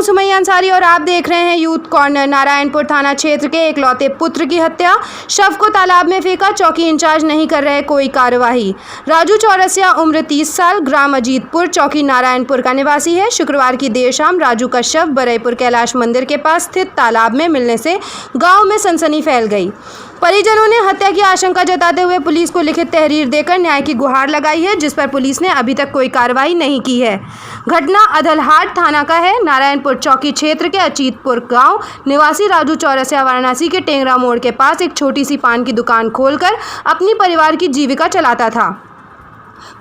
हूं सुमैया अंसारी और आप देख रहे हैं यूथ कॉर्नर। नारायणपुर थाना क्षेत्र के एकलौते पुत्र की हत्या, शव को तालाब में फेंका, चौकी इंचार्ज नहीं कर रहे कोई कार्यवाही। राजू चौरसिया उम्र 30 साल, ग्राम अजीतपुर, चौकी नारायणपुर का निवासी है। शुक्रवार की देर शाम राजू का शव बरईपुर कैलाश मंदिर के पास स्थित तालाब में मिलने से गाँव में सनसनी फैल गई। परिजनों ने हत्या की आशंका जताते हुए पुलिस को लिखित तहरीर देकर न्याय की गुहार लगाई है, जिस पर पुलिस ने अभी तक कोई कार्रवाई नहीं की है। घटना अधलहाट थाना का है। नारायणपुर चौकी क्षेत्र के अजीतपुर गांव निवासी राजू चौरसिया वाराणसी के टेंगरा मोड़ के पास एक छोटी सी पान की दुकान खोलकर अपनी परिवार की जीविका चलाता था।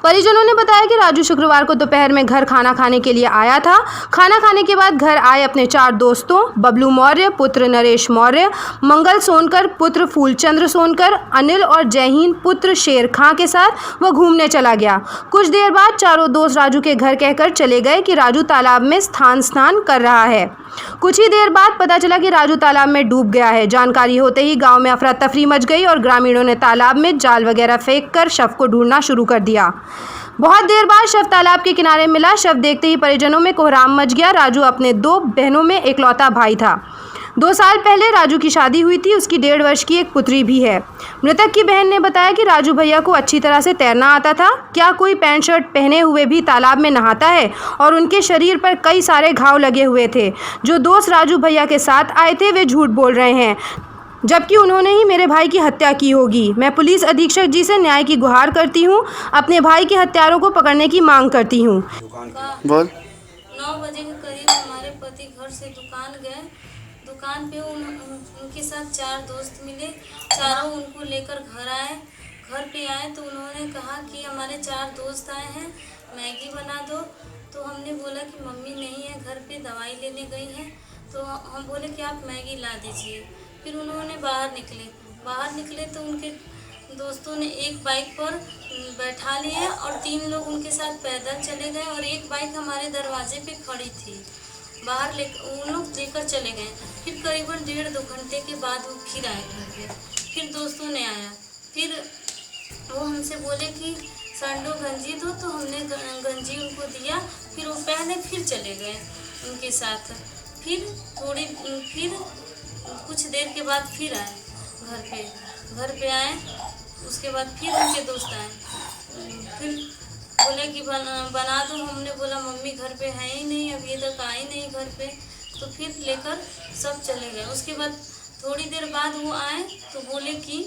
परिजनों ने बताया कि राजू शुक्रवार को दोपहर में घर खाना खाने के लिए आया था। खाना खाने के बाद घर आए अपने 4 दोस्तों बबलू मौर्य पुत्र नरेश मौर्य, मंगल सोनकर पुत्र फूलचंद्र सोनकर, अनिल और जयहीन पुत्र शेर खां के साथ वह घूमने चला गया। कुछ देर बाद चारों दोस्त राजू के घर कहकर चले गए कि राजू तालाब में स्नान कर रहा है। कुछ ही देर बाद पता चला कि राजू तालाब में डूब गया है। जानकारी होते ही गांव में अफरा तफरी मच गई और ग्रामीणों ने तालाब में जाल वगैरह फेंककर शव को ढूंढना शुरू कर दिया। बहुत देर बाद शव तालाब के किनारे मिला। शव देखते ही परिजनों में कोहराम मच गया। राजू अपने 2 बहनों में एकलौता भाई था। 2 साल पहले राजू की शादी हुई थी। उसकी 1.5 वर्ष की एक पुत्री भी है। मृतक की बहन ने बताया कि राजू भैया को अच्छी तरह से तैरना आता था। क्या कोई पैंट शर्ट पहने हुए भी तालाब में नहाता है? और उनके शरीर पर कई सारे घाव लगे हुए थे। जो दोस्त राजू भैया के साथ आए थे वे झूठ बोल रहे हैं, जबकि उन्होंने ही मेरे भाई की हत्या की होगी। मैं पुलिस अधीक्षक जी से न्याय की गुहार करती हूँ। अपने भाई के हत्यारों को पकड़ने की मांग करती हूँ। बोल 9 बजे के करीब हमारे पति घर से दुकान गए। दुकान पे उनके साथ 4 दोस्त मिले। चारों उनको लेकर घर आए। घर पे आए तो उन्होंने कहा कि हमारे 4 दोस्त आए हैं, मैगी बना दो। तो हमने बोला कि मम्मी नहीं है घर पे, दवाई लेने गई हैं। तो हम बोले कि आप मैगी ला दीजिए। फिर उन्होंने बाहर निकले तो उनके दोस्तों ने एक बाइक पर बैठा लिए और 3 लोग उनके साथ पैदल चले गए और एक बाइक हमारे दरवाजे पे खड़ी थी। बाहर उन लोग लेकर चले गए। फिर करीबन 1.5-2 घंटे के बाद वो फिर आए घर पे। फिर दोस्तों ने आया, फिर वो हमसे बोले कि संडो गंजी दो। तो हमने गंजी उनको दिया। फिर वो पहने फिर चले गए उनके साथ। फिर कुछ देर के बाद फिर आए घर पे आए। उसके बाद फिर उनके दोस्त आए, फिर बोले कि बना दो। हमने बोला मम्मी घर पे है ही नहीं, अभी तक आई नहीं घर पे। तो फिर लेकर सब चले गए। उसके बाद थोड़ी देर बाद वो आए तो बोले कि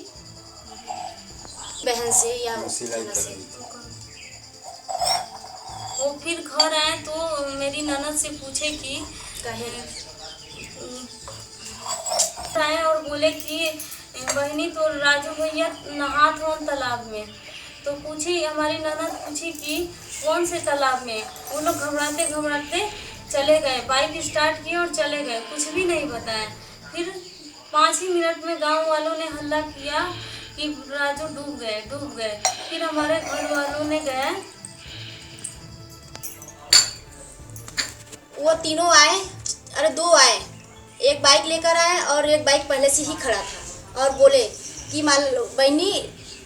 बहन से या से वो फिर घर आए तो मेरी ननद से पूछे कि आए और बोले कि बहनी तो राजू भैया नहात हो तालाब में। तो पूछी हमारी ननद पूछी कि कौन से तालाब में। वो लोग घबराते चले गए, बाइक स्टार्ट किए और चले गए, कुछ भी नहीं बताया। फिर 5 ही मिनट में गांव वालों ने हल्ला किया कि राजू डूब गए। फिर हमारे घर वालों ने गए, वो तीनों आए, 2 आए, एक बाइक लेकर आए और एक बाइक पहले से ही खड़ा था और बोले कि बहनी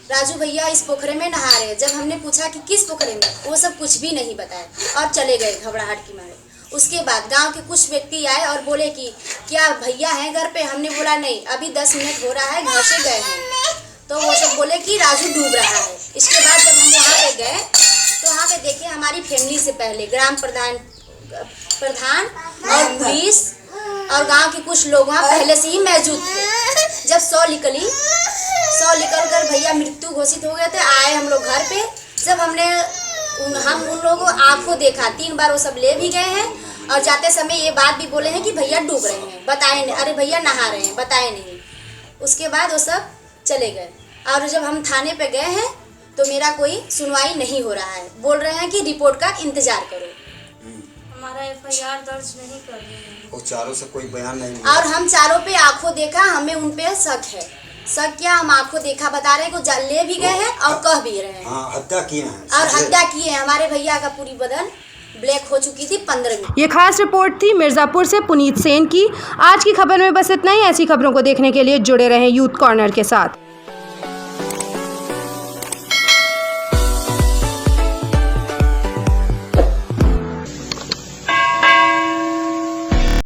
राजू भैया इस पोखरे में नहा रहे हैं। जब हमने पूछा कि किस पोखरे में, वो सब कुछ भी नहीं बताया और चले गए घबराहट की मारे। उसके बाद गांव के कुछ व्यक्ति आए और बोले कि क्या भैया हैं घर पे? हमने बोला नहीं, अभी 10 मिनट हो रहा है, घर से गए हैं। तो वो सब बोले कि राजू डूब रहा है। इसके बाद जब हम वहाँ पे गए तो वहाँ पे देखे हमारी फैमिली से पहले ग्राम प्रधान और पुलिस और गांव के कुछ लोग वहाँ पहले से ही मौजूद थे। जब 100 निकल कर भैया मृत्यु घोषित हो गए थे, आए हम लोग घर पे। जब हम उन लोगों को आंखों देखा, 3 बार वो सब ले भी गए हैं और जाते समय ये बात भी बोले हैं कि भैया डूब रहे हैं, बताए नहीं। अरे भैया नहा रहे हैं, बताए नहीं। उसके बाद वो सब चले गए और जब हम थाने पे गए हैं तो मेरा कोई सुनवाई नहीं हो रहा है। बोल रहे हैं कि रिपोर्ट का इंतजार करो। हमारा FIR दर्ज नहीं कर रहे हैं। और चारों से कोई बयान नहीं मिला। और हम चारों पे आंखों देखा, हमें उन पे शक है। शक क्या, हम आंखों देखा बता रहे हैं को ले भी गए हैं और कह भी रहे हैं। हाँ, हत्या किए हैं और हत्या किए हैं। हमारे भैया का पूरी बदन ब्लैक हो चुकी थी 15 मिनट। ये खास रिपोर्ट थी मिर्जापुर से पुनीत सेन की। आज की खबर में बस इतना ही। ऐसी खबरों को देखने के लिए जुड़े रहें यूथ कॉर्नर के साथ।